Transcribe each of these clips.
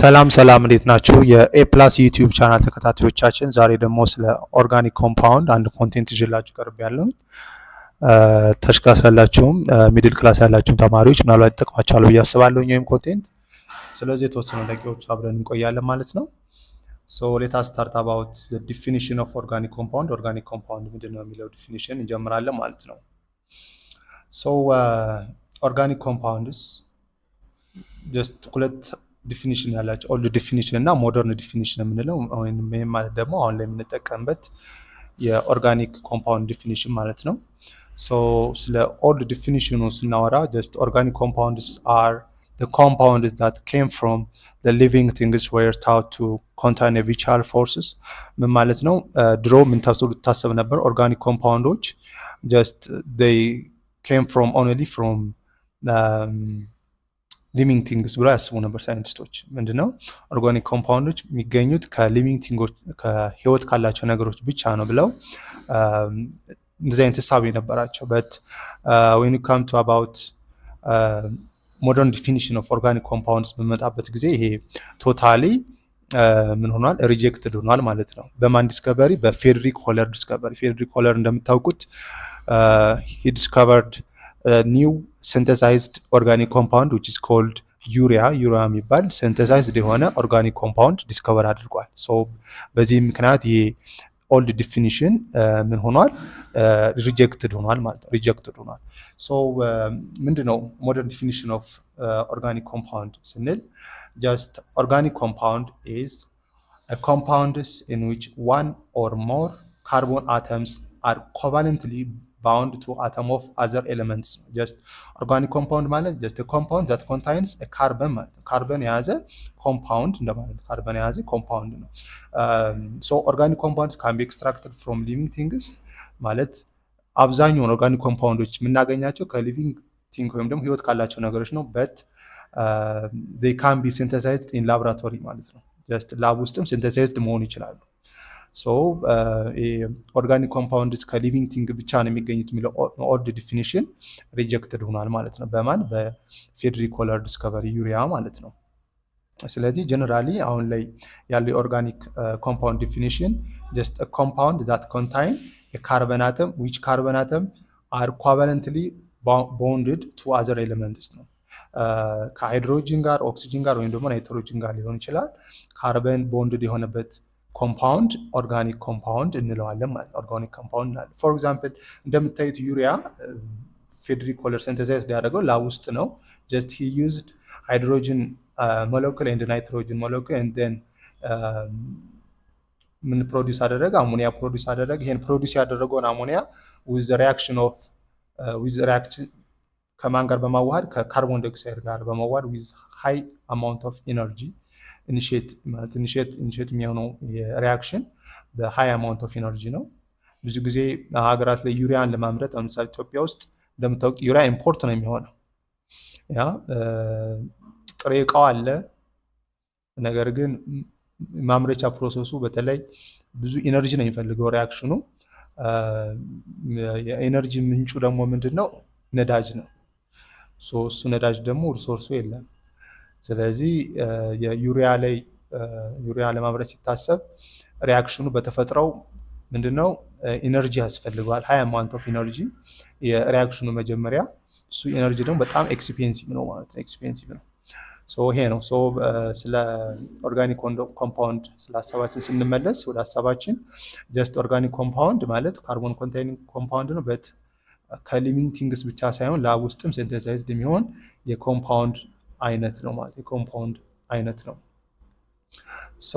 ሰላም እንዴት ናችሁ? የኤ ፕላስ ዩቲዩብ ቻናል ተከታታዮቻችን፣ ዛሬ ደግሞ ስለ ኦርጋኒክ ኮምፓውንድ አንድ ኮንቴንት ይዤላችሁ ቀርቤያለሁ። ታች ክላስ ያላችሁም ሚድል ክላስ ያላችሁም ተማሪዎች ምናልባት ይጠቅማችኋል ብዬ አስባለሁ ወይም ኮንቴንት። ስለዚህ የተወሰኑ ደቂቃዎች አብረን እንቆያለን ማለት ነው። ሶ ሌት አስ ስታርት አባውት ዘ ዲፊኒሽን ኦፍ ኦርጋኒክ ኮምፓውንድ። ኦርጋኒክ ኮምፓውንድ ምንድነው የሚለው ዲፊኒሽን እንጀምራለን ማለት ነው። ሶ ኦርጋኒክ ኮምፓውንድስ ጀስት ሁለት ዲፊኒሽን ያላቸው ኦልድ ዲፊኒሽን እና ሞደርን ዲፊኒሽን የምንለው ወይም ማለት ደግሞ አሁን ላይ የምንጠቀምበት የኦርጋኒክ ኮምፓውንድ ዲፊኒሽን ማለት ነው። ሶ ስለ ኦልድ ዲፊኒሽኑ ስናወራ ጀስት ኦርጋኒክ ኮምፓውንድስ አር the compounds that came from the living things were thought to contain vital forces ምን ማለት ነው? ድሮ ምን ታሰብ ነበር? ኦርጋኒክ ኮምፓውንዶች just they came from only from ሊቪንግ ቲንግስ ብሎ ያስቡ ነበር ሳይንቲስቶች። ምንድነው ኦርጋኒክ ኮምፓውንዶች የሚገኙት ከሊቪንግ ቲንጎች ከህይወት ካላቸው ነገሮች ብቻ ነው ብለው እንደዚህ አይነት ሀሳብ ነበራቸው። በት when you come to about modern definition of organic compounds በመጣበት ጊዜ ይሄ ቶታሊ ምን ሆኗል? ሪጀክትድ ሆኗል ማለት ነው። በማን ዲስከቨሪ? በፌዴሪክ ሆለር ዲስከቨሪ። ፌዴሪክ ሆለር እንደምታውቁት he discovered new synthesized organic compound which is called ዩሪያ የሚባል synthesized የሆነ ኦርጋኒክ ኮምፓውንድ ዲስከቨር አድርጓል። ሶ በዚህ ምክንያት ይሄ ኦልድ ዲፊኒሽን ምን ሆኗል? ሪጀክትድ ሆኗል ማለት ነው። ሪጀክትድ ሆኗል። ሶ ምንድነው ሞደርን ዲፊኒሽን ኦፍ ኦርጋኒክ ኮምፓውንድ ስንል just organic compound is a compounds in which one or more carbon atoms are covalently bound to atom of other elements. just organic compound ማለት just a compound that contains a carbon ማለት ነው። ካርበን የያዘ ኮምፓውንድ እንደማለት ካርበን የያዘ ኮምፓውንድ ነው። so organic compounds can be extracted from living things ማለት አብዛኛውን ኦርጋኒክ ኮምፓውንዶች የምናገኛቸው ከሊቪንግ ቲንግ ወይም ደግሞ ህይወት ካላቸው ነገሮች ነው። but they can be synthesized in laboratory ማለት ነው። just ላብ ውስጥም ሲንተሳይዝድ መሆን ይችላሉ። ሶ ኦርጋኒክ ኮምፓውንድስ ከሊቪንግ ቲንግ ብቻ ነው የሚገኙት የሚለው ኦልድ ዲፊኒሽን ሪጀክትድ ሆኗል ማለት ነው። በማን? በፌዴሪክ ሆለር ዲስከቨሪ ዩሪያ ማለት ነው። ስለዚህ ጀነራሊ አሁን ላይ ያለው የኦርጋኒክ ኮምፓውንድ ዲፊኒሽን just a compound that contain a carbon atom which carbon atom are covalently bonded to other elements ነው። ከሃይድሮጂን ጋር ኦክሲጂን ጋር ወይም ደግሞ ናይትሮጂን ጋር ሊሆን ይችላል። ካርበን ቦንድድ የሆነበት ኮምፓውንድ ኦርጋኒክ ኮምፓውንድ እንለዋለን ማለት ነው። ኦርጋኒክ ኮምፓውንድ አለ። ፎር ኤግዛምፕል እንደምታዩት ዩሪያ ፌዴሪክ ሆለር ሲንተሳይዝ ያደረገው ላብ ውስጥ ነው። just he used hydrogen molecule and nitrogen molecule and then ምን ፕሮዲዩስ አደረገ? አሞኒያ ፕሮዲዩስ አደረገ። ይሄን ፕሮዲዩስ ያደረገውን አሞኒያ with the reaction ከማን ጋር በማዋሃድ ከካርቦን ዳይኦክሳይድ ጋር በማዋሃድ with high amount of energy ኢኒሼት የሚሆነው የሪአክሽን በሃይ አማውንት ኦፍ ኢነርጂ ነው። ብዙ ጊዜ ሀገራት ላይ ዩሪያን ለማምረት ለምሳሌ ኢትዮጵያ ውስጥ እንደምታውቁት ዩሪያ ኢምፖርት ነው የሚሆነው። ያ ጥሬ እቃው አለ፣ ነገር ግን ማምረቻ ፕሮሰሱ በተለይ ብዙ ኢነርጂ ነው የሚፈልገው ሪአክሽኑ። የኢነርጂ ምንጩ ደግሞ ምንድነው? ነዳጅ ነው። ሶ እሱ ነዳጅ ደግሞ ሪሶርሱ የለም። ስለዚህ ዩሪያ ለማምረት ሲታሰብ ሪአክሽኑ በተፈጥሮው ምንድነው? ኢነርጂ ያስፈልገዋል። ሃይ አማውንት ኦፍ ኢነርጂ የሪአክሽኑ መጀመሪያ። እሱ ኢነርጂ ደግሞ በጣም ኤክስፔንሲቭ ነው ማለት ነው። ኤክስፔንሲቭ ነው። ሶ ይሄ ነው። ሶ ስለ ኦርጋኒክ ኮምፓውንድ ስለ ሀሳባችን ስንመለስ ወደ ሀሳባችን just ኦርጋኒክ ኮምፓውንድ ማለት ካርቦን ኮንቴይኒንግ ኮምፓውንድ ነው። በት ከሊቪንግ ቲንግስ ብቻ ሳይሆን ላብ ውስጥም ሲንተሳይዝድ የሚሆን የኮምፓውንድ አይነት ነው ማለት የኮምፓውንድ አይነት ነው። ሶ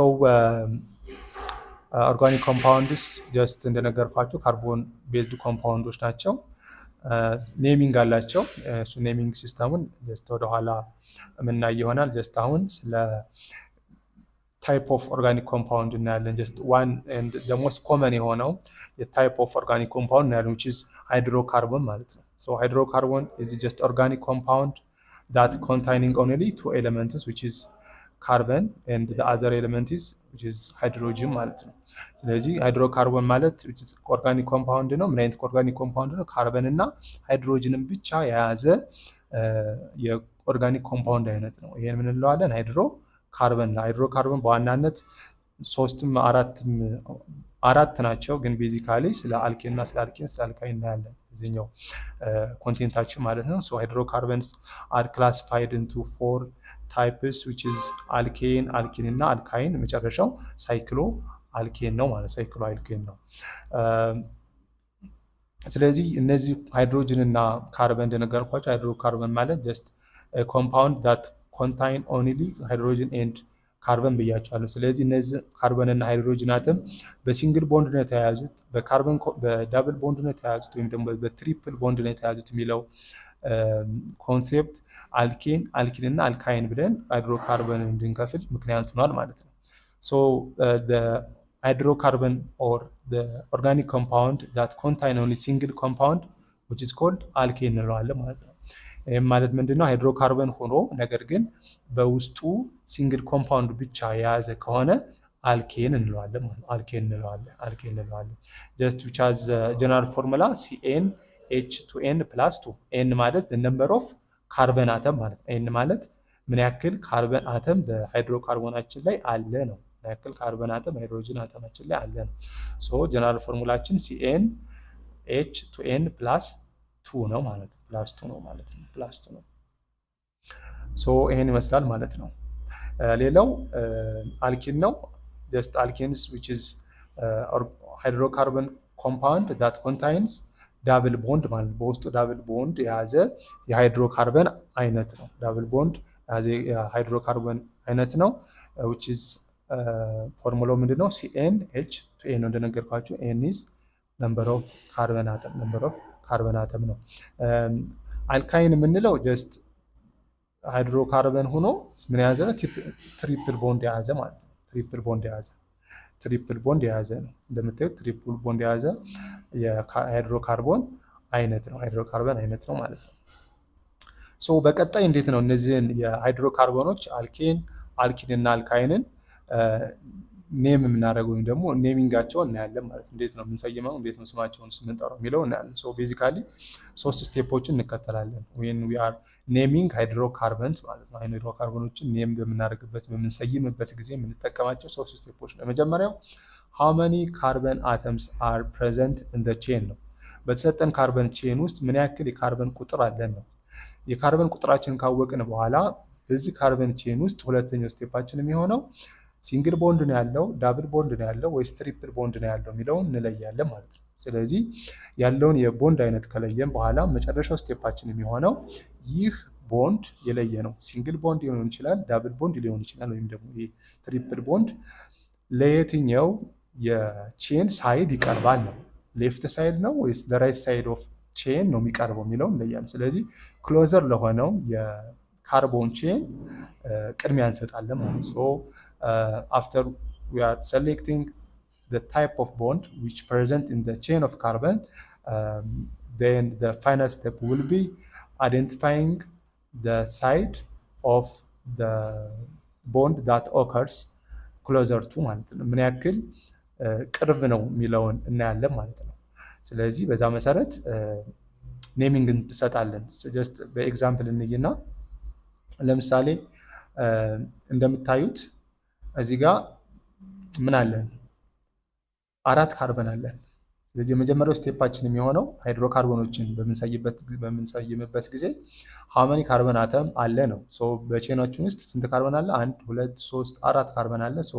ኦርጋኒክ ኮምፓውንድስ ጀስት እንደነገርኳችሁ ካርቦን ቤዝድ ኮምፓውንዶች ናቸው። ኔሚንግ አላቸው። እሱ ኔሚንግ ሲስተሙን ጀስት ወደ ኋላ የምናይ ይሆናል። ጀስት አሁን ስለ ታይፕ ኦፍ ኦርጋኒክ ኮምፓውንድ እናያለን። ጀስት ዋን ኤንድ ዘ ሞስት ኮመን የሆነው የታይፕ ኦፍ ኦርጋኒክ ኮምፓውንድ እናያለን which is ሃይድሮካርቦን ማለት ነው። ሶ ሃይድሮካርቦን is just organic compound that containing only two elements which is carbon and the other element is which is hydrogen ማለት ነው። ስለዚህ ሃይድሮካርቦን ማለት which is organic compound ነው። ምን አይነት ኦርጋኒክ ኮምፓውንድ ነው? ካርበን እና ሃይድሮጅንን ብቻ የያዘ የኦርጋኒክ ኮምፓውንድ አይነት ነው። ይሄን ምን እንለዋለን? ሃይድሮ ካርበን ሃይድሮካርበን በዋናነት ሶስትም አራት ናቸው። ግን ቤዚካሊ ስለ አልኬን እና ስለ አልኬን ስለ አልካይን እናያለን እዚህኛው ኮንቴንታችን ማለት ነው። ሶ ሃይድሮካርበንስ አር ክላሲፋይድ ኢንቱ 4 ታይፕስ which is አልኬን፣ አልኪን እና አልካይን። መጨረሻው ሳይክሎ አልኬን ነው ማለት ሳይክሎ አልኬን ነው። ስለዚህ እነዚህ ሃይድሮጅን እና ካርበን እንደነገርኳቸው ሃይድሮካርበን ማለት just a compound that contain only hydrogen and ካርበን ብያቸዋለሁ። ስለዚህ እነዚህ ካርበን እና ሃይድሮጅን አተም በሲንግል ቦንድ ነው የተያያዙት፣ በካርበን በዳብል ቦንድ ነው የተያያዙት ወይም ደግሞ በትሪፕል ቦንድ ነው የተያያዙት የሚለው ኮንሴፕት አልኬን፣ አልኪን እና አልካይን ብለን ሃይድሮካርበን እንድንከፍል ምክንያት ሆኗል ማለት ነው። ሶ hydrocarbon or the organic compound that contain only single compound which is called alkane እንለዋለን ማለት ነው። ይህም ማለት ምንድነው? ሃይድሮካርበን ሆኖ ነገር ግን በውስጡ ሲንግል ኮምፓውንድ ብቻ የያዘ ከሆነ አልኬን እንለዋለን ማለት ነው። አልኬን እንለዋለን። just which has general formula CnH2n + 2 n ማለት the number of carbon atom ማለት ነው። n ማለት ምን ያክል ካርበን አተም በሃይድሮካርቦናችን ላይ አለ ነው። ያክል ካርበን አተም ሃይድሮጅን አተማችን ላይ አለ ነው። ሶ ጀነራል ፎርሙላችን CnH2n + 2 ነው ማለት ነው። +2 ነው ማለት ነው። +2 ነው። ሶ ይሄን ይመስላል ማለት ነው። ሌላው አልኪን ነው። just alkenes which is hydrocarbon compound that contains double bond ማለት በውስጡ ዳብል ቦንድ የያዘ የሃይድሮካርበን አይነት ነው። ዳብል ቦንድ የያዘ የሃይድሮካርበን አይነት ነው which is ፎርሙላው ምንድነው? CnH2n ነው እንደነገርኳችሁ። n is number of carbon atom ነው። አልካይን የምንለው just ሃይድሮካርበን ሆኖ ምን የያዘ ነው? ትሪፕል ቦንድ የያዘ ማለት ነው። ትሪፕል ቦንድ የያዘ ነው። እንደምታዩት ትሪፕል ቦንድ የያዘ የሃይድሮካርበን አይነት ነው ማለት ነው። ሶ በቀጣይ እንዴት ነው እነዚህን የሃይድሮካርበኖች አልኬን፣ አልኪን እና አልካይንን ኔም የምናደርገው ወይም ደግሞ ኔሚንጋቸውን እናያለን ማለት ነው። እንዴት ነው የምንሰይመው፣ እንዴት ነው ስማቸውን የምንጠራው የሚለው እናያለን። ሶ ቤዚካሊ 3 ስቴፖችን እንከተላለን when we are naming hydrocarbons ማለት ነው። ሃይድሮካርበኖችን ኔም በምናደርግበት በምንሰይምበት ጊዜ የምንጠቀማቸው 3 ስቴፖች ነው። የመጀመሪያው how many carbon atoms are present in the chain ነው። በተሰጠን ካርበን ቼን ውስጥ ምን ያክል የካርበን ቁጥር አለን ነው። የካርበን ቁጥራችንን ካወቅን በኋላ በዚህ ካርበን ቼን ውስጥ ሁለተኛው ስቴፓችን የሚሆነው ሲንግል ቦንድ ነው ያለው፣ ዳብል ቦንድ ነው ያለው ወይስ ትሪፕል ቦንድ ነው ያለው የሚለውን እንለያለን ማለት ነው። ስለዚህ ያለውን የቦንድ አይነት ከለየን በኋላ መጨረሻው ስቴፓችን የሚሆነው ይህ ቦንድ የለየ ነው ሲንግል ቦንድ ሊሆን ይችላል፣ ዳብል ቦንድ ሊሆን ይችላል ወይም ደግሞ ትሪፕል ቦንድ ለየትኛው የቼን ሳይድ ይቀርባል ነው። ሌፍት ሳይድ ነው ወይስ ለራይት ሳይድ ኦፍ ቼን ነው የሚቀርበው የሚለው እንለያለን። ስለዚህ ክሎዘር ለሆነው የካርቦን ቼን ቅድሚያ እንሰጣለን ማለት ነው። after we are selecting the type of bond which present in the chain of carbon, then the final step will be identifying the side of the bond that occurs closer to ማለት ነው። ምን ያክል ቅርብ ነው የሚለውን እናያለን ማለት ነው። ስለዚህ በዛ መሰረት ኔሚንግ እንሰጣለን። ጀስት በኤግዛምፕል እንይና ለምሳሌ እንደምታዩት እዚህ ጋር ምን አለን? 4 ካርበን አለን። ስለዚህ የመጀመሪያው ስቴፓችን የሚሆነው ሃይድሮካርቦኖችን በምንሰይምበት ጊዜ how many ካርበን አተም አለ ነው። ሶ በቼናችን ውስጥ ስንት ካርበን አለ? 1 2 3 4 ካርበን አለ። ሶ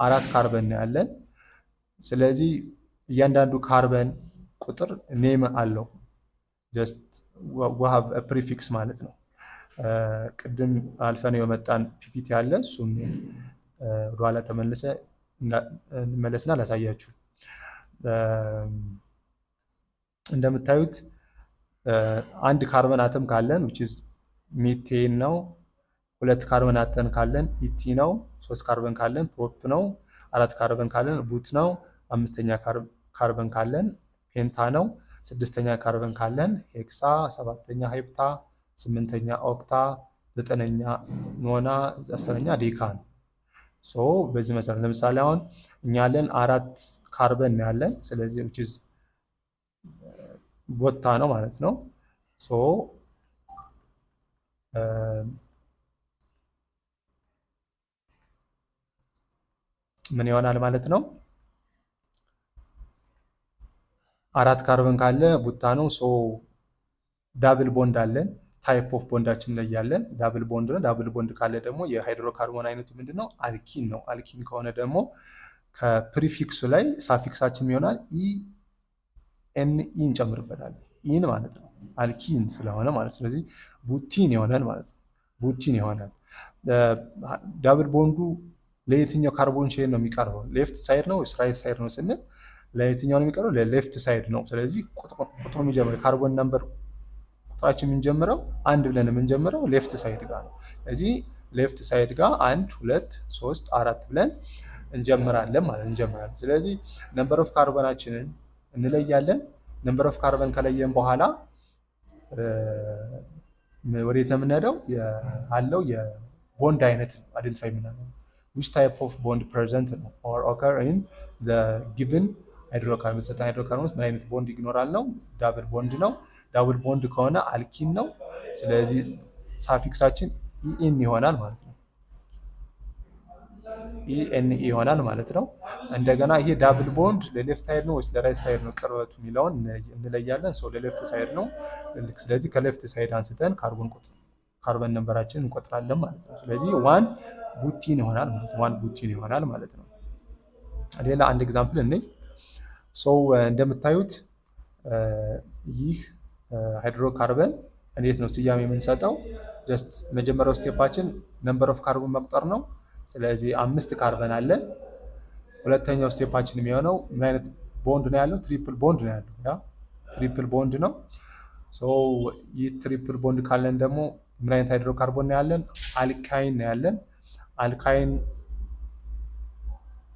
4 ካርበን ነው ያለን። ስለዚህ እያንዳንዱ ካርበን ቁጥር ኔም አለው። just we have a prefix ማለት ነው። ቅድም አልፈን የመጣን ፒፒቲ አለ። እሱም ወደኋላ እንመለስና ላሳያችሁ። እንደምታዩት 1 ካርበን አተም ካለን which is ሚቴን ነው። 2 ካርበን አተም ካለን ኢቲ ነው። 3 ካርበን ካለን ፕሮፕ ነው። 4 ካርበን ካለን ቡት ነው። 5ኛ ካርበን ካለን ፔንታ ነው። 6ኛ ካርበን ካለን ሄክሳ፣ 7ኛ ሄፕታ፣ 8ኛ ኦክታ፣ 9ኛ ኖና፣ 10ኛ ዴካ ነው። ሶ በዚህ መሰረት ለምሳሌ አሁን እኛ ያለን 4 ካርበን ነው ያለን። ስለዚህ which is ቦታ ነው ማለት ነው። ሶ ምን ይሆናል ማለት ነው? 4 ካርበን ካለ ቡታ ነው። ሶ ዳብል ቦንድ አለን። ታይፕ ኦፍ ቦንዳችን ላይ ያለን ዳብል ቦንድ ነው። ዳብል ቦንድ ካለ ደግሞ የሃይድሮካርቦን አይነቱ ምንድነው? አልኪን ነው። አልኪን ከሆነ ደግሞ ከፕሪፊክሱ ላይ ሳፊክሳችን ይሆናል ኤን ኢ እንጨምርበታለን። ኢን ማለት ነው አልኪን ስለሆነ ማለት። ስለዚህ ቡቲን ይሆናል ማለት ነው። ቡቲን ይሆናል። ዳብል ቦንዱ ለየትኛው ካርቦን ቼን ነው የሚቀርበው? ሌፍት ሳይድ ነው ወይስ ራይት ሳይድ ነው ስንል ለየትኛው ነው የሚቀርበው? ለሌፍት ሳይድ ነው። ስለዚህ ቁጥሩ የሚጀምረው ካርቦን ነምበር ቁጥራችን የምንጀምረው አንድ ብለን የምንጀምረው ሌፍት ሳይድ ጋር ነው። ስለዚህ ሌፍት ሳይድ ጋር 1 2 3 4 ብለን እንጀምራለን ማለት እንጀምራለን። ስለዚህ ነምበር ኦፍ ካርቦናችንን እንለያለን። ነምበር ኦፍ ካርበን ከለየን በኋላ ወዴት ነው የምንሄደው? ያለው የቦንድ አይነት አይደንቲፋይ የምናደርገው which type of bond present ነው or occur in the given hydrocarbon ሰተን ሃይድሮካርቦን ውስጥ ምን አይነት ቦንድ ይኖራል ነው? ዳብል ቦንድ ነው። ዳብል ቦንድ ከሆነ አልኪን ነው። ስለዚህ ሳፊክሳችን ኢኤን ይሆናል ማለት ነው። ኢኤን ይሆናል ማለት ነው። እንደገና ይሄ ዳብል ቦንድ ለሌፍት ሳይድ ነው ወይስ ለራይት ሳይድ ነው ቅርበቱ የሚለውን እንለያለን። ሶ ለሌፍት ሳይድ ነው። ስለዚህ ከሌፍት ሳይድ አንስተን ካርበን ነምበራችን እንቆጥራለን ማለት ነው። ስለዚህ ዋን ቡቲን ይሆናል ማለት ነው። ዋን ቡቲን ይሆናል ማለት ነው። ሌላ አንድ ኤግዛምፕል እንይ። ሶ እንደምታዩት ይህ ሃይድሮካርበን እንዴት ነው ስያሜ የምንሰጠው? ጀስት መጀመሪያው ስቴፓችን ነምበር ኦፍ ካርቦን መቁጠር ነው። ስለዚህ 5 ካርበን አለ። ሁለተኛው ስቴፓችን የሚሆነው ምን አይነት ቦንድ ነው ያለው? ትሪፕል ቦንድ ነው ያለው። ያ ትሪፕል ቦንድ ነው። ሶ ይህ ትሪፕል ቦንድ ካለን ደግሞ ምን አይነት ሃይድሮካርቦን ነው ያለን? አልካይን ነው ያለን። አልካይን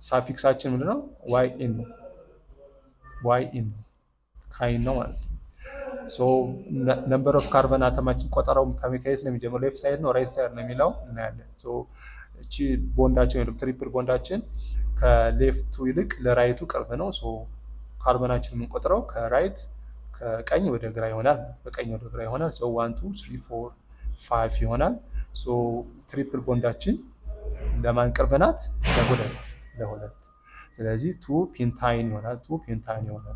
ሳፊክሳችን ምንድነው? ዋይ ኤን ነው። ዋይ ኤን ካይን ነው ማለት ነው። ሶ ነምበር ኦፍ ካርበን አተማችን ቆጠራው ከየት ነው የሚጀምረው? ሌፍት ሳይድ ነው ራይት ሳይድ ነው የሚለው እናያለን። ሶ እቺ ቦንዳችን ወይም ትሪፕል ቦንዳችን ከሌፍቱ ይልቅ ለራይቱ ቅርብ ነው። ሶ ካርበናችን የምንቆጥረው ከራይት ከቀኝ ወደ ግራ ይሆናል። ከቀኝ ወደ ግራ ይሆናል። ሶ 1 2 3 4 5 ይሆናል። ሶ ትሪፕል ቦንዳችን ለማን ቅርብ ናት? ለሁለት። ስለዚህ 2 ፔንታይን ይሆናል። 2 ፔንታይን ይሆናል።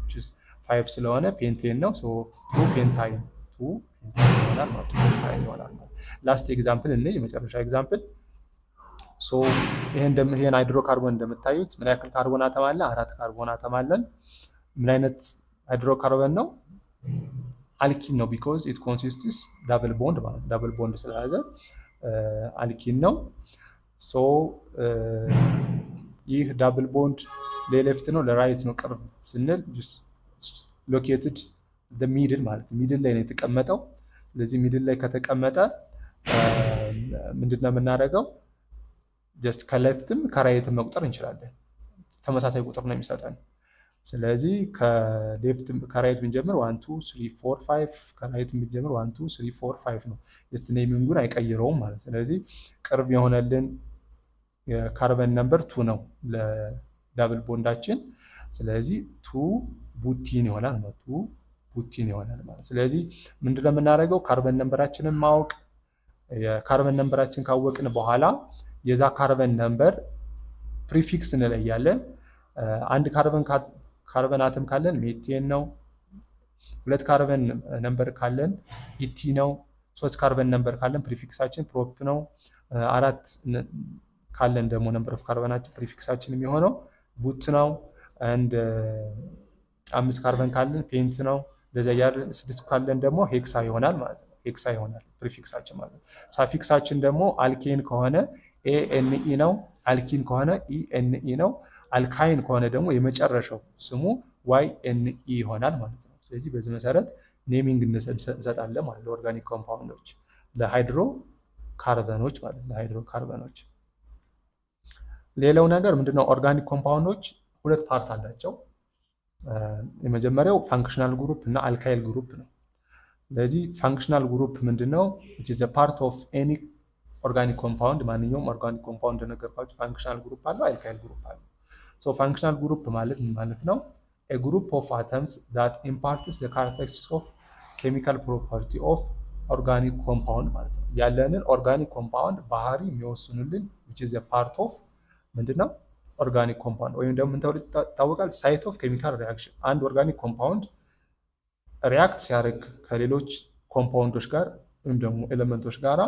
5 ስለሆነ ፔንቴን ነው። ሶ 2 ፔንታይን ይሆናል ማለት 2 ፔንታይን ይሆናል ማለት። ላስት ኤግዛምፕል እንይ፣ የመጨረሻ ኤግዛምፕል። ሶ ይሄን ሃይድሮካርቦን እንደምታዩት ምን ያክል ካርቦን አተም አለ? 4 ካርቦን አተም አለን። ምን አይነት ሃይድሮካርቦን ነው? አልኪን ነው። ቢኮዝ ኢት ኮንሲስትስ ዳብል ቦንድ ማለት ዳብል ቦንድ ስለያዘ አልኪን ነው። ሶ ይህ ዳብል ቦንድ ለሌፍት ነው ለራይት ነው ቅርብ ስንል ሎኬትድ ሚድል ማለት ሚድል ላይ ነው የተቀመጠው። ስለዚህ ሚድል ላይ ከተቀመጠ ምንድነው የምናደርገው? ጀስት ከሌፍትም ከራይትም መቁጠር እንችላለን። ተመሳሳይ ቁጥር ነው የሚሰጠን። ስለዚህ ከሌፍትም ከራይት ብንጀምር 1 2 3 4 5 ከራይት ብንጀምር 1 2 3 4 5 ነው። ጀስት ኔሚንጉን አይቀይረውም ማለት። ስለዚህ ቅርብ የሆነልን የካርበን ነምበር 2 ነው ለዳብል ቦንዳችን። ስለዚህ 2 ቡቲን ይሆናል ማለት 2 ቡቲን ይሆናል ማለት። ስለዚህ ምንድነው የምናደርገው? ካርበን ነምበራችንን ማወቅ። የካርበን ነምበራችን ካወቅን በኋላ የዛ ካርበን ነምበር ፕሪፊክስ እንለያለን። አንድ ካርበን አተም ካለን ሜቴን ነው። 2 ካርበን ነምበር ካለን ኢቲ ነው። 3 ካርበን ነምበር ካለን ፕሪፊክሳችን ፕሮፕ ነው። 4 ካለን ደግሞ ነምበር ኦፍ ካርበናችን ፕሪፊክሳችን የሚሆነው ቡት ነው። አንድ 5 ካርበን ካለን ፔንት ነው። እንደዚያ ያለን 6 ካለን ደግሞ ሄክሳ ይሆናል ማለት ነው። ሄክሳ ይሆናል ፕሪፊክሳችን ማለት ነው። ሳፊክሳችን ደግሞ አልኬን ከሆነ ኤኤንኢ ነው። አልኪን ከሆነ ኢኤንኢ ነው። አልካይን ከሆነ ደግሞ የመጨረሻው ስሙ ዋይ ኤንኢ ይሆናል ማለት ነው። ስለዚህ በዚህ መሰረት ኔሚንግ እንሰጣለን ማለት ለኦርጋኒክ ኮምፓውንዶች፣ ለሃይድሮ ካርበኖች ማለት ለሃይድሮ ካርበኖች። ሌላው ነገር ምንድነው? ኦርጋኒክ ኮምፓውንዶች 2 ፓርት አላቸው። የመጀመሪያው ፋንክሽናል ግሩፕ እና አልካይል ግሩፕ ነው። ስለዚህ ፋንክሽናል ግሩፕ ምንድነው? which is a part of any organic compound። ማንኛውም ኦርጋኒክ ኮምፓውንድ እንደነገርኳችሁ ፋንክሽናል ግሩፕ አለው፣ አልካይል ግሩፕ አለው። ሶ ፋንክሽናል ግሩፕ ማለት ምን ማለት ነው? a group of atoms that imparts the characteristics of chemical property of organic compound ማለት ነው። ያለንን ኦርጋኒክ ኮምፓውንድ ባህሪ የሚወስኑልን which is a part of ምንድነው? ኦርጋኒክ ኮምፓውንድ ወይም ደግሞ ምን ተብሎ ይታወቃል? ሳይት ኦፍ ኬሚካል ሪያክሽን። አንድ ኦርጋኒክ ኮምፓውንድ ሪያክት ሲያደርግ ከሌሎች ኮምፓውንዶች ጋር ወይም ደግሞ ኤሌመንቶች ጋራ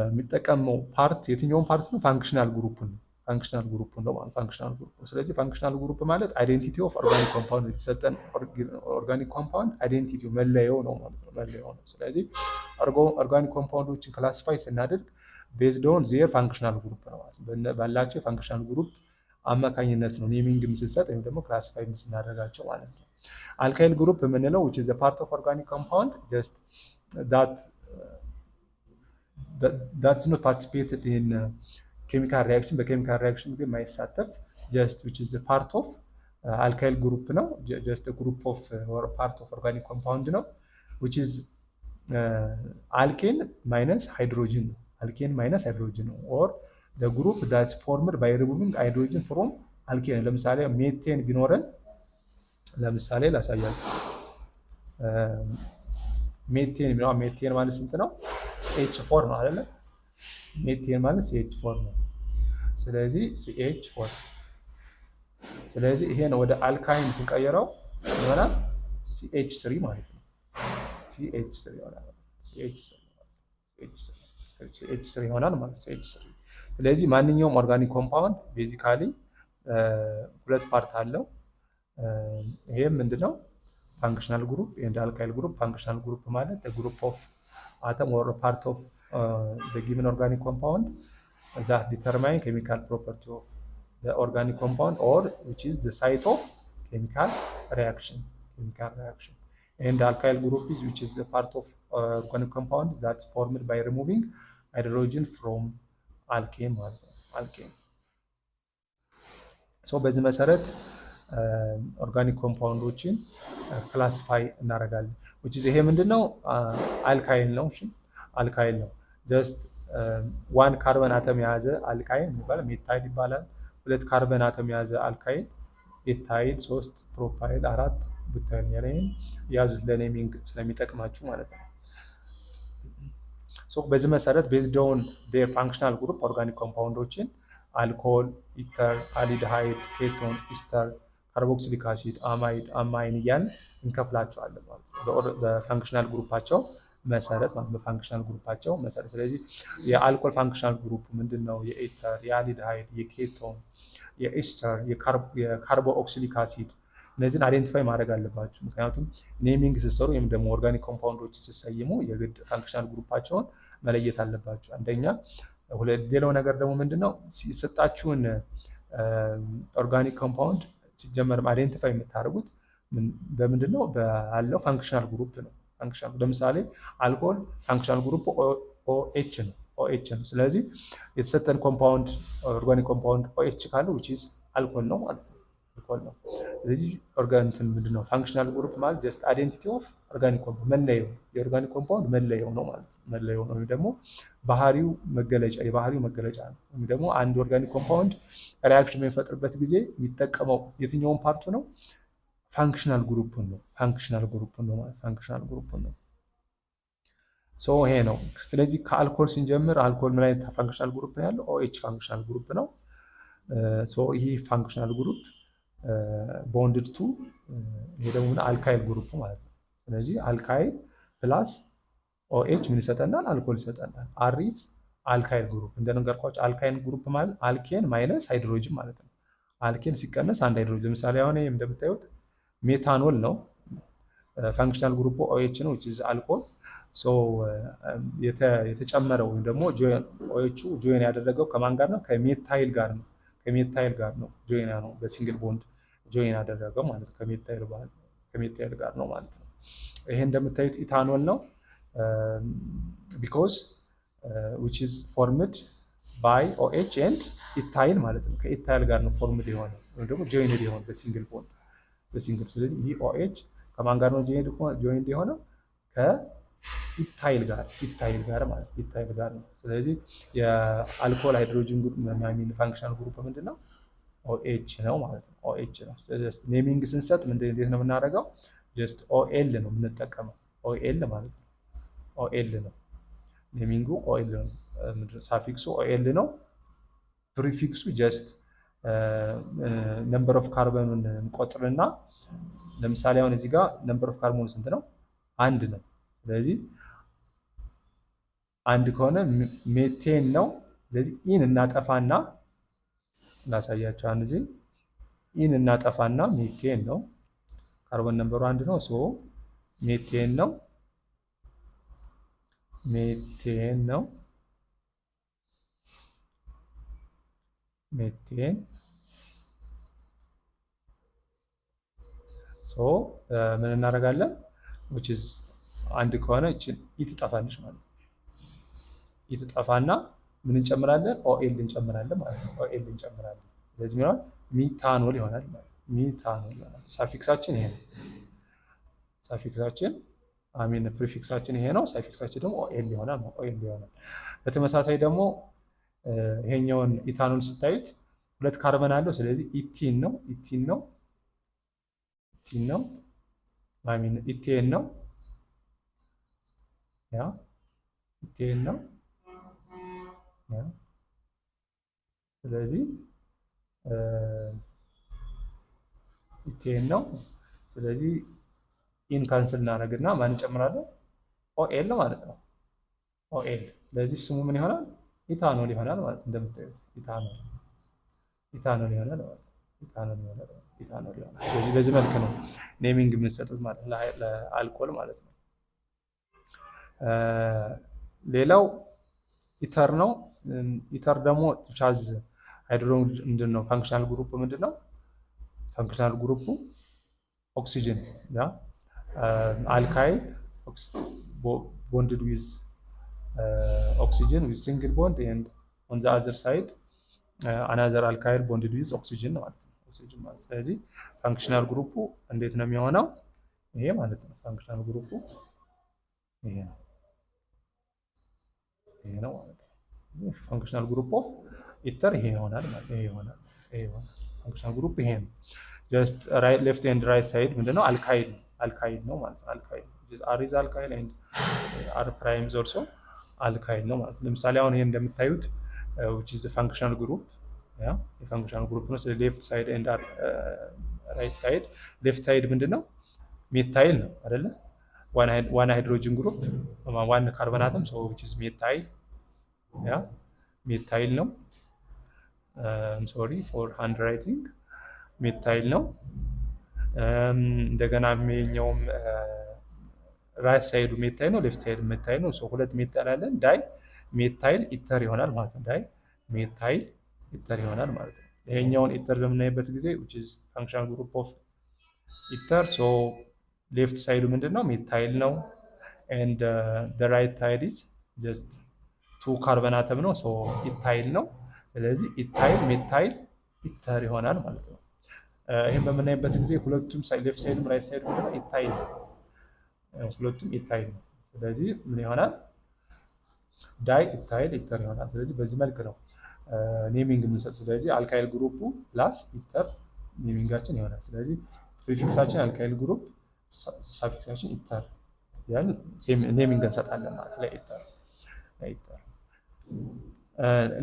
የሚጠቀመው ፓርት የትኛውን ፓርት ነው? ፋንክሽናል ግሩፕን ነው። ፋንክሽናል ግሩፕ ነው ማለት ፋንክሽናል ግሩፕ። ስለዚህ ፋንክሽናል ግሩፕ ማለት አይዴንቲቲ ኦፍ ኦርጋኒክ ኮምፓውንድ የተሰጠን ኦርጋኒክ ኮምፓውንድ አይዴንቲቲ መለያው ነው ማለት ነው። መለያው ነው። ስለዚህ ኦርጋኒክ ኮምፓውንዶችን ክላሲፋይ ስናደርግ ቤዝድ ኦን ዜር ፋንክሽናል ግሩፕ ነው ማለት ነው። ባላቸው የፋንክሽናል ግሩፕ አማካኝነት ነው ኔሚንግ ስንሰጥ ወይም ደግሞ ክላሲፋይ ስናደርጋቸው ማለት ነው። አልካይል ግሩፕ የምንለው which is a part of organic compound just that's not participated in chemical reaction በኬሚካል ሪያክሽን ግን የማይሳተፍ just which is a part of alkyl group ነው just a group of or part of organic compound ነው which is alkane minus hydrogen ነው alkane minus hydrogen ነው or the group that's formed by removing hydrogen from alkane ለምሳሌ ሜቴን ቢኖረን ለምሳሌ ላሳያችሁ ሜቴን ማለት ስንት ነው? CH4 ነው አይደለ? ሜቴን ማለት CH4 ነው። ስለዚህ CH4 ስለዚህ ይሄን ወደ አልካይን ስንቀየረው ይሆናል CH3 ማለት ነው። CH3 ይሆናል CH3 ይሆናል ማለት CH3። ስለዚህ ማንኛውም ኦርጋኒክ ኮምፓውንድ ቤዚካሊ ሁለት ፓርት አለው። ይሄም ምንድነው? ፋንክሽናል ግሩፕ ኤንድ አልካይል ግሩፕ። ፋንክሽናል ግሩፕ ማለት ግሩፕ ኦፍ አተም ኦር ፓርት ኦፍ ዘ ጊቨን ኦርጋኒክ ኮምፓውንድ that determine chemical property of the organic compound or which is the site of chemical reaction. And alkyl group is which is a part of organic compound that's formed by removing hydrogen from alkane ማለት ነው። alkane so በዚህ መሰረት ኦርጋኒክ ኮምፓውንዶችን ክላሲፋይ እናደርጋለን። which is ይሄ ምንድነው? አልካይል ነው። እሺ አልካይል ነው። just ዋን ካርበን አተም የያዘ አልካይል የሚባለው ሜታይል ይባላል። ሁለት ካርበን አተም የያዘ አልካይል ኤታይል፣ 3 ፕሮፓይል፣ 4 ቡታይል ያለኝ ያዙት ለኔሚንግ ስለሚጠቅማችሁ ማለት ነው። ሶ በዚህ መሰረት ቤዝድ ኦን ዘ ፋንክሽናል ግሩፕ ኦርጋኒክ ኮምፓውንዶችን አልኮል፣ ኢተር፣ አልዲሃይድ፣ ኬቶን፣ ኢስተር፣ ካርቦክሲሊክ አሲድ፣ አማይድ፣ አማይን እያልን እንከፍላቸዋለን ማለት ነው በፋንክሽናል ግሩፓቸው መሰረት ማለት በፋንክሽናል ግሩፓቸው መሰረት። ስለዚህ የአልኮል ፋንክሽናል ግሩፕ ምንድነው? የኢተር፣ የአልዲሃይድ፣ የኬቶን፣ የኢስተር፣ የካርቦ ኦክሲሊክ አሲድ እነዚህን አይደንቲፋይ ማድረግ አለባችሁ። ምክንያቱም ኔሚንግ ስትሰሩ ወይም ደግሞ ኦርጋኒክ ኮምፓውንዶችን ስትሰይሙ የግድ ፋንክሽናል ግሩፓቸውን መለየት አለባችሁ። አንደኛ። ሌላው ነገር ደግሞ ምንድነው? የሰጣችሁን ኦርጋኒክ ኮምፓውንድ ሲጀመር አይደንቲፋይ የምታደርጉት በምንድነው? ባለው ፋንክሽናል ግሩፕ ነው። ፋንክሽናል ለምሳሌ አልኮል ፋንክሽናል ግሩፕ OH ነው። OH ነው። ስለዚህ የተሰጠን ኮምፓውንድ ኦርጋኒክ ኮምፓውንድ OH ካለው which is አልኮል ነው ማለት ነው። አልኮል ነው። ስለዚህ ኦርጋኒክ ምንድነው? ፋንክሽናል ግሩፕ ማለት just identity of organic compound መለያው የኦርጋኒክ ኮምፓውንድ መለያው ነው ማለት ነው። መለያው ነው ደግሞ ባህሪው መገለጫ የባህሪው መገለጫ ነው። ወይም ደግሞ አንድ ኦርጋኒክ ኮምፓውንድ ሪአክሽን የሚፈጥርበት ጊዜ የሚጠቀመው የትኛውን ፓርቱ ነው? ፋንክሽናል ግሩፕ ነው። ፋንክሽናል ግሩፕ ነው ማለት ፋንክሽናል ግሩፕ ነው። ሶ ይሄ ነው። ስለዚህ ከአልኮል ስንጀምር አልኮል ምን አይነት ፋንክሽናል ግሩፕ ነው ያለው? OH ፋንክሽናል ግሩፕ ነው። ሶ ይሄ ፋንክሽናል ግሩፕ ቦንድድ ቱ ይሄ ደግሞ አልካይል ግሩፕ ማለት ነው። ስለዚህ አልካይል ፕላስ OH ምን ይሰጠናል? አልኮል ይሰጠናል። አሪስ አልካይል ግሩፕ እንደነገርኳችሁ አልካይል ግሩፕ ማለት አልኬን ማይነስ ሃይድሮጅን ማለት ነው። አልኬን ሲቀነስ አንድ ሃይድሮጅን ለምሳሌ አሁን እንደምታዩት ሜታኖል ነው። ፋንክሽናል ግሩፕ OH ነው which is አልኮል። ሶ የተጨመረው ወይም ደግሞ OH ጆይን ያደረገው ከማን ጋር ነው? ከሜታይል ጋር ነው። ከሜታይል ጋር ነው ጆይን ነው በሲንግል ቦንድ ጆይን ያደረገው ማለት ነው። ከሜታይል ጋር ነው ማለት ነው። ይሄ እንደምታዩት ኢታኖል ነው because which is formed by OH and ኢታይል ማለት ነው። ከኢታይል ጋር ነው ፎርምድ የሆነ ወይም ደግሞ ጆይንድ የሆነ በሲንግል ቦንድ በሲንግል። ስለዚህ ይሄ OH ከማን ጋር ነው ጆይንድ የሆነው? ከኢታይል ጋር ማለት ኢታይል ጋር ነው። ስለዚህ የአልኮል ሃይድሮጅን ግሩፕ ማሚን ፋንክሽናል ግሩፕ ምንድነው? OH ነው ማለት ነው። OH ነው። ጀስት ኔሚንግ ስንሰጥ እንዴት ነው የምናደርገው? ጀስት OL ነው የምንጠቀመው። OL ማለት ነው። OL ነው ኔሚንጉ OL ነው። ሳፊክሱ OL ነው። ፕሪፊክሱ ጀስት ነምበር ኦፍ ካርበኑን እንቆጥርና ለምሳሌ አሁን እዚህ ጋር ነምበር ኦፍ ካርቦኑ ስንት ነው? አንድ ነው። ስለዚህ አንድ ከሆነ ሜቴን ነው። ስለዚህ ኢን እናጠፋና ላሳያቸው። አንድ ጊዜ ኢን እናጠፋና ሜቴን ነው። ካርቦን ነምበሩ አንድ ነው። ሶ ሜቴን ነው። ሜቴን ነው። ሜቴን ሶ ምን እናደርጋለን? which is አንድ ከሆነ እቺን ኢ ትጠፋለች ማለት ነው። ኢ ትጠፋና ምን እንጨምራለን? ኦኤል እንጨምራለን ማለት ነው። ኦኤል እንጨምራለን። ስለዚህ ምን ይሆናል? ሚታኖል ይሆናል ማለት ነው። ሚታኖል ይሆናል። ሳፊክሳችን ይሄ ነው። ሳፊክሳችን አሚን ፕሪፊክሳችን ይሄ ነው። ሳፊክሳችን ደግሞ ኦኤል ይሆናል። ኦኤል ይሆናል። በተመሳሳይ ደግሞ ይሄኛውን ኢታኖል ስታዩት ሁለት ካርበን አለው። ስለዚህ ኢቲን ነው። ኢቲን ነው። ኢቲን ነው። አሚን ኢቴን ነው። ያ ኢቴን ነው። ያ ስለዚህ ኢቴን ነው። ስለዚህ ኢን ካንስል እናደርግና ማን እንጨምራለን? ኦኤል ማለት ነው። ኦኤል። ስለዚህ ስሙ ምን ይሆናል? ኢታኖል ይሆናል ማለት እንደምታዩት ኢታኖል ኢታኖል ይሆናል ማለት ኢታኖል ይሆናል። ኢታኖል ይሆናል። ስለዚህ በዚህ መልክ ነው ኔሚንግ የምንሰጡት ማለት ለአልኮል ማለት ነው። ሌላው ኢተር ነው። ኢተር ደግሞ ቻዝ ሃይድሮ ምንድን ነው? ፋንክሽናል ግሩፕ ምንድን ነው? ፋንክሽናል ግሩፑ ኦክሲጅን ያ አልካይል ቦንድድ ዊዝ oxygen with single bond and on the other side another alkyl bonded with oxygen ማለት ነው። ኦክሲጅን ማለት ስለዚህ ፋንክሽናል ግሩፑ እንዴት ነው የሚሆነው? ይሄ ማለት ነው። ፋንክሽናል ግሩፑ ይሄ ነው። ይሄ ነው ማለት ነው። ፋንክሽናል ግሩፕ ኦፍ ኢተር ይሄ ይሆናል ማለት ይሄ ይሆናል። ይሄ ይሆናል። ፋንክሽናል ግሩፕ ይሄ ነው። ጀስት ራይት ሌፍት ኤንድ ራይት ሳይድ ምንድነው? አልካይል አልካይል ነው ማለት ነው። አልካይል አር ኢዝ አልካይል ኤንድ አር ፕራይም ኢዝ ኦልሶ አልካይል ነው ማለት ነው። ለምሳሌ አሁን ይሄ እንደምታዩት which is the functional group ያ የፋንክሽናል ግሩፕ ነው። ስለ ሌፍት ሳይድ ኤንድ ራይት ሳይድ ሌፍት ሳይድ ምንድነው? ሜታይል ነው አይደለ? ዋን ሃይድሮጅን ግሩፕ ዋን ካርበን አተም so which is ሜታይል ያ ሜታይል ነው። I'm sorry for handwriting ሜታይል ነው። እንደገና የሚኛውም ራይት ሳይዱ ሜታይል ነው። ሌፍት ሳይዱ ሜታይል ነው። ሶ ሁለት ሜታይል አለን። ዳይ ሜታይል ኢተር ይሆናል ማለት ነው። ዳይ ሜታይል ኢተር ይሆናል ማለት ነው። ይሄኛውን ኢተር በምናይበት ጊዜ which is functional group of ኢተር ሶ ሌፍት ሳይዱ ምንድነው? ሜታይል ነው and the right side is just two carbon atom ነው። ሶ ኢታይል ነው። ስለዚህ ኢታይል ሜታይል ኢተር ይሆናል ማለት ነው። ይሄን በምናይበት ጊዜ ሁለቱም ሌፍት ሳይዱም ራይት ሳይዱ ምንድነው? ኢታይል ነው። ሁለቱም ኢታይል ነው። ስለዚህ ምን ይሆናል? ዳይ ኢታይል ኢተር ይሆናል። ስለዚህ በዚህ መልክ ነው ኔሚንግ የምንሰጥ። ስለዚህ አልካይል ግሩፑ ፕላስ ኢተር ኔሚንጋችን ይሆናል። ስለዚህ ፕሪፊክሳችን አልካይል ግሩፕ፣ ሳፊክሳችን ኢተር ያን ኔሚንግ እንሰጣለን ማለት ለኢተር ለኢተር።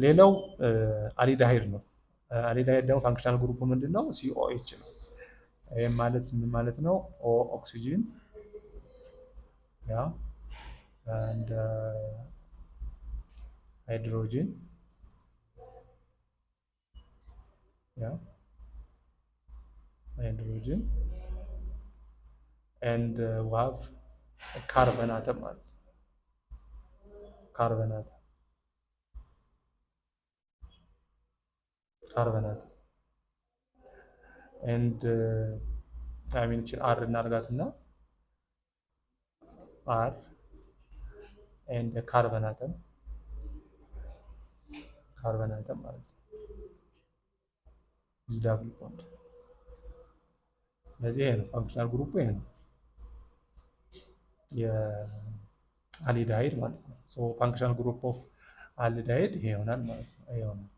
ሌላው አሊዳሃይድ ነው። አሊዳሃይድ ደግሞ ፋንክሽናል ግሩፑ ምንድነው? ሲኦኤች ነው። ይሄም ማለት ምን ማለት ነው? ኦ ኦክሲጅን yeah and hydrogen yeah hydrogen and we have a carbon atom ማለት ነው። carbon atom and I mean አር እናርጋትና R and the carbon atom ማለት ነው is double bond። ስለዚህ ይሄ ነው ፋንክሽናል ግሩፑ ይሄ ነው የአሊዳይድ ማለት ነው። ሶ ፋንክሽናል ግሩፕ ኦፍ አሊዳይድ ይሄ ይሆናል ማለት ነው። ይሄ ይሆናል።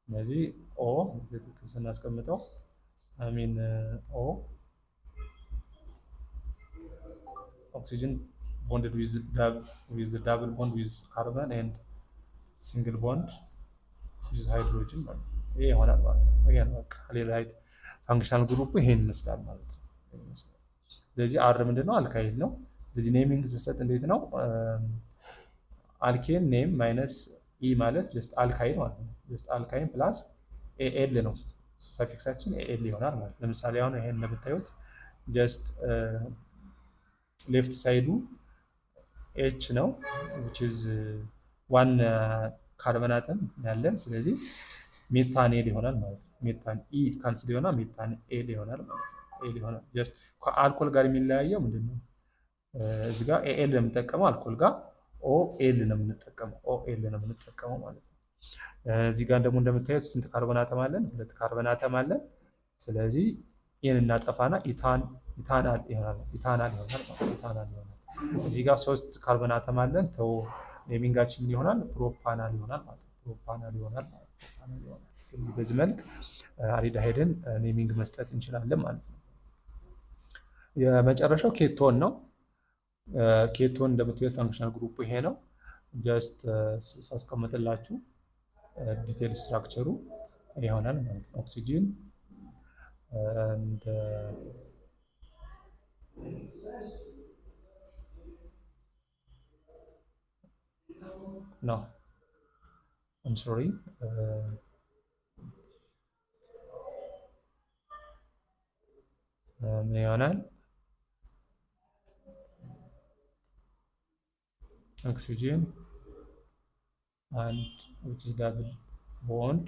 ስለዚህ ኦ ትክክል ስናስቀምጠው I mean O oxygen bonded with the double bond with carbon and single bond with hydrogen ይሄ ይሆናል ማለት ነው። ይሄ ነው በቃ ሌላ ፋንክሽናል ግሩፕ ይሄን ይመስላል ማለት ነው። ስለዚህ አር ምንድነው አልካይል ነው። ስለዚህ ኔሚንግ ስሰጥ እንዴት ነው አልኬን ኔም ማይነስ ኢ ማለት ጀስት አልካይል ማለት ነው። ጀስት አልካይል ፕላስ ኤኤል ነው ሰፊክሳችን ኤኤል ይሆናል ማለት ነው። ለምሳሌ አሁን ይሄን እንደምታዩት ጀስት ሌፍት ሳይዱ ኤች ነው which is ዋን ካርበን አተም ያለን ስለዚህ ሜታን ኤል ይሆናል ማለት ነው። ሜታን ኢ ካንስል ይሆናል ሜታን ኤል ይሆናል ማለት ነው። ኤል ይሆናል ጀስት ከአልኮል ጋር የሚለያየው ምንድነው እዚህ ጋር ኤኤል ነው የምንጠቀመው አልኮል ጋር ኦ ኤል ነው የምንጠቀመው ኦ ኤል ነው የምንጠቀመው ማለት ነው። እዚህ ጋር ደግሞ እንደምታዩት ስንት ካርበን አተም አለን? ሁለት ካርበን አተም አለን። ስለዚህ ይሄን እናጠፋና ኢታናል ይሆናል ኢታናል ይሆናል ማለት ነው። ኢታናል ይሆናል። እዚህ ጋር ሶስት ካርበን አተም አለን። ተው ኔሚንጋችን ምን ይሆናል? ፕሮፓናል ይሆናል ማለት ነው። ፕሮፓናል ይሆናል ማለት ነው። ፕሮፓናል ይሆናል። ስለዚህ በዚህ መልክ አልዲሃይድን ኔሚንግ መስጠት እንችላለን ማለት ነው። የመጨረሻው ኬቶን ነው። ኬቶን እንደምታዩት ፋንክሽናል ግሩፕ ይሄ ነው። ጀስት ሳስቀምጥላችሁ ዲቴል ስትራክቸሩ ይሆናል ማለት ነው። ኦክሲጂን and no I'm sorry ምን ይሆናል oxygen and which is double bond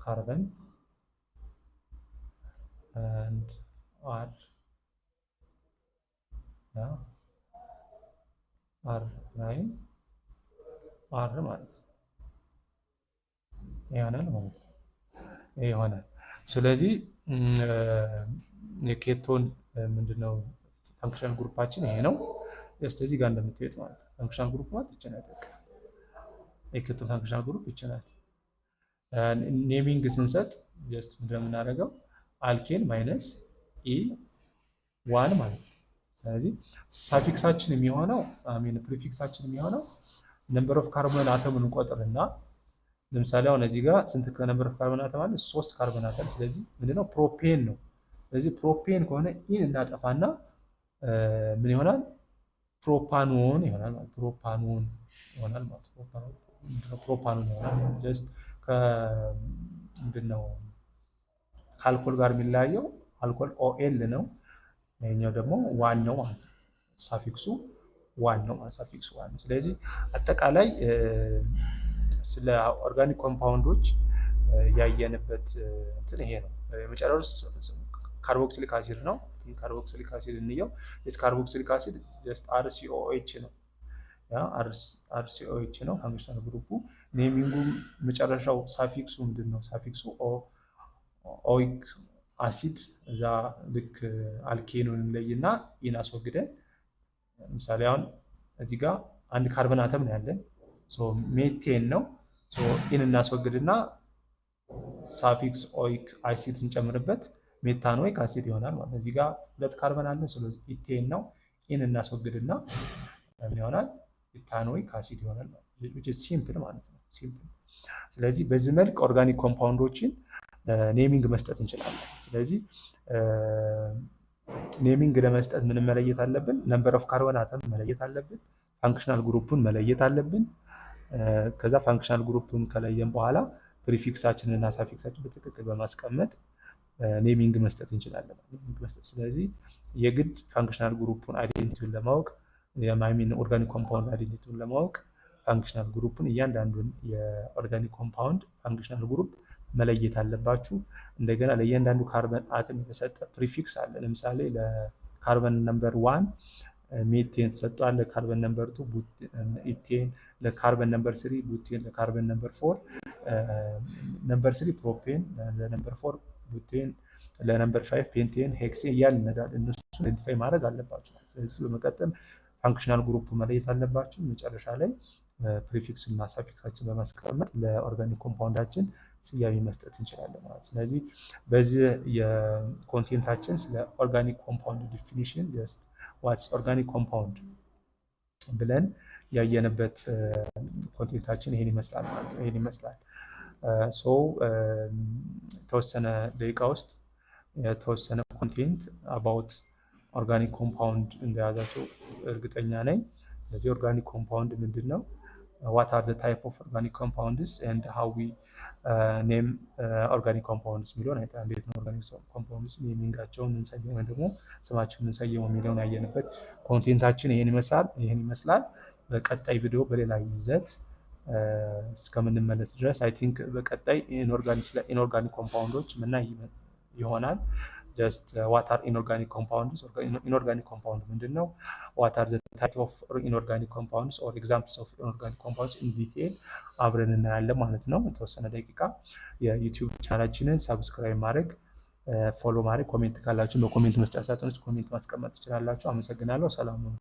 carbon and R yeah R9 R ማለት ነው ይሆናል ማለት ነው ይሆናል። ስለዚህ የኬቶን ምንድነው ፋንክሽናል ግሩፓችን ይሄ ነው። እዚህ ጋር እንደምታዩት ማለት ነው ፋንክሽናል ግሩፕ ማለት እቺ ናት። የኬቶን ፋንክሽናል ግሩፕ እቺ ናት። ኔሚንግ ስንሰጥ ጀስት ምንድነው የምናደርገው አልኬን ማይነስ ኢ ዋን ማለት ነው። ስለዚህ ሳፊክሳችን የሚሆነው አሚን ፕሪፊክሳችን የሚሆነው ነምበር ኦፍ ካርቦን አተምን እንቆጥርና ለምሳሌ አሁን እዚህ ጋር ስንት ነምበር ኦፍ ካርቦን አተም አለ? 3 ካርቦን አተም። ስለዚህ ምንድነው ፕሮፔን ነው። ስለዚህ ፕሮፔን ከሆነ ኢን እናጠፋና ምን ይሆናል? ፕሮፓኖን ይሆናል ማለት ፕሮፓኖን ይሆናል ማለት ፕሮፓኖን ይሆናል። ጀስት ምንድነው ከአልኮል ጋር የሚለያየው አልኮል ኦኤል ነው። ይሄኛው ደግሞ ዋን ነው ማለት ነው። ሳፊክሱ ዋን ነው ማለት ሳፊክሱ ዋን ነው። ስለዚህ አጠቃላይ ስለ ኦርጋኒክ ኮምፓውንዶች ያየንበት እንትን ይሄ ነው። የመጨረሻው ካርቦክሲሊክ አሲድ ነው። ካርቦክሲሊክ አሲድ እንየው። ካርቦክሲሊክ አሲድ ጀስት አርሲኦኤች ነው። ያ አርሲኦኤች ነው ፋንክሽናል ግሩፑ። ኔሚንጉ መጨረሻው ሳፊክሱ ምንድነው? ሳፊክሱ ኦይክ አሲድ እዛ ልክ አልኬኑን እንለይና ኢን አስወግደን ለምሳሌ አሁን እዚህ ጋር አንድ ካርበን አተም ነው ያለን ሶ ሜቴን ነው ሶ ኢን እናስወግድና ሳፊክስ ኦይክ አሲድ ስንጨምርበት ሜታኖይክ አሲድ ይሆናል ማለት ነው። እዚህ ጋር ሁለት ካርበን አለን ስለዚህ ኢቴን ነው ኢን እናስወግድና ምን ይሆናል? ኢታኖይክ አሲድ ይሆናል ማለት ነው። which is simple ማለት ነው። ሲምፕል። ስለዚህ በዚህ መልክ ኦርጋኒክ ኮምፓውንዶችን ኔሚንግ መስጠት እንችላለን። ስለዚህ ኔሚንግ ለመስጠት ምን መለየት አለብን? ነምበር ኦፍ ካርቦን አተም መለየት አለብን። ፋንክሽናል ግሩፑን መለየት አለብን። ከዛ ፋንክሽናል ግሩፑን ከለየን በኋላ ፕሪፊክሳችንን እና ሳፊክሳችንን በትክክል በማስቀመጥ ኔሚንግ መስጠት እንችላለን። ኔሚንግ መስጠት ስለዚህ የግድ ፋንክሽናል ግሩፑን አይዴንቲቲውን ለማወቅ የማይሚን ኦርጋኒክ ኮምፓውንድ አይዴንቲቲውን ለማወቅ ፋንክሽናል ግሩፑን እያንዳንዱን የኦርጋኒክ ኮምፓውንድ ፋንክሽናል ግሩፕ መለየት አለባችሁ። እንደገና ለእያንዳንዱ ካርበን አተም የተሰጠ ፕሪፊክስ አለ። ለምሳሌ ለካርበን ነምበር 1 ሜቴን ተሰጥቷል። ለካርበን ነምበር 2 ኢቴን፣ ለካርበን ነምበር 3 ቡቴን፣ ለካርበን ነምበር 4 ነምበር 3 ፕሮፔን፣ ለነምበር 4 ቡቴን፣ ለነምበር 5 ፔንቴን፣ ሄክሴን እያልን እንሄዳለን። እነሱን አይደንቲፋይ ማድረግ አለባችሁ። ስለዚህ በመቀጠል ፋንክሽናል ግሩፕ መለየት አለባችሁ። መጨረሻ ላይ ፕሪፊክስ እና ሳፊክሳችን በማስቀመጥ ለኦርጋኒክ ኮምፓውንዳችን ስያሜ መስጠት እንችላለን ማለት። ስለዚህ በዚህ የኮንቴንታችን ስለ ኦርጋኒክ ኮምፓውንድ ዲፊኒሽን ጀስት ዋትስ ኦርጋኒክ ኮምፓውንድ ብለን ያየንበት ኮንቴንታችን ይሄን ይመስላል ማለት ነው። ይሄን ይመስላል። ሶ ተወሰነ ደቂቃ ውስጥ የተወሰነ ኮንቴንት አባውት ኦርጋኒክ ኮምፓውንድ እንደያዛቸው እርግጠኛ ነኝ። ስለዚህ ኦርጋኒክ ኮምፓውንድ ምንድን ነው? what are the type of organic compounds and how we name organic compounds የሚለውን አይተን እንዴት ነው ኦርጋኒክ ኮምፓውንድስ ኔሚንጋቸውን እንሰየው ወይም ደግሞ ስማቸውን እንሰየው የሚለውን ያየንበት ኮንቴንታችን ይሄን ይመስላል። በቀጣይ ቪዲዮ በሌላ ይዘት እስከምንመለስ ድረስ አይ ቲንክ በቀጣይ ኢንኦርጋኒክ ኮምፓውንዶች ምናይ ይሆናል። just what are inorganic compounds? Inorganic compound ምንድነው? what are the type of inorganic compounds or examples of inorganic compounds in detail አብረን እናያለን ማለት ነው። የተወሰነ ደቂቃ የዩቲዩብ ቻናላችንን ሰብስክራይብ ማድረግ፣ ፎሎ ማድረግ፣ ኮሜንት ካላችሁ በኮሜንት መስጫ ሳጥን ውስጥ ኮሜንት ማስቀመጥ ትችላላችሁ። አመሰግናለሁ። ሰላም ሁኑ።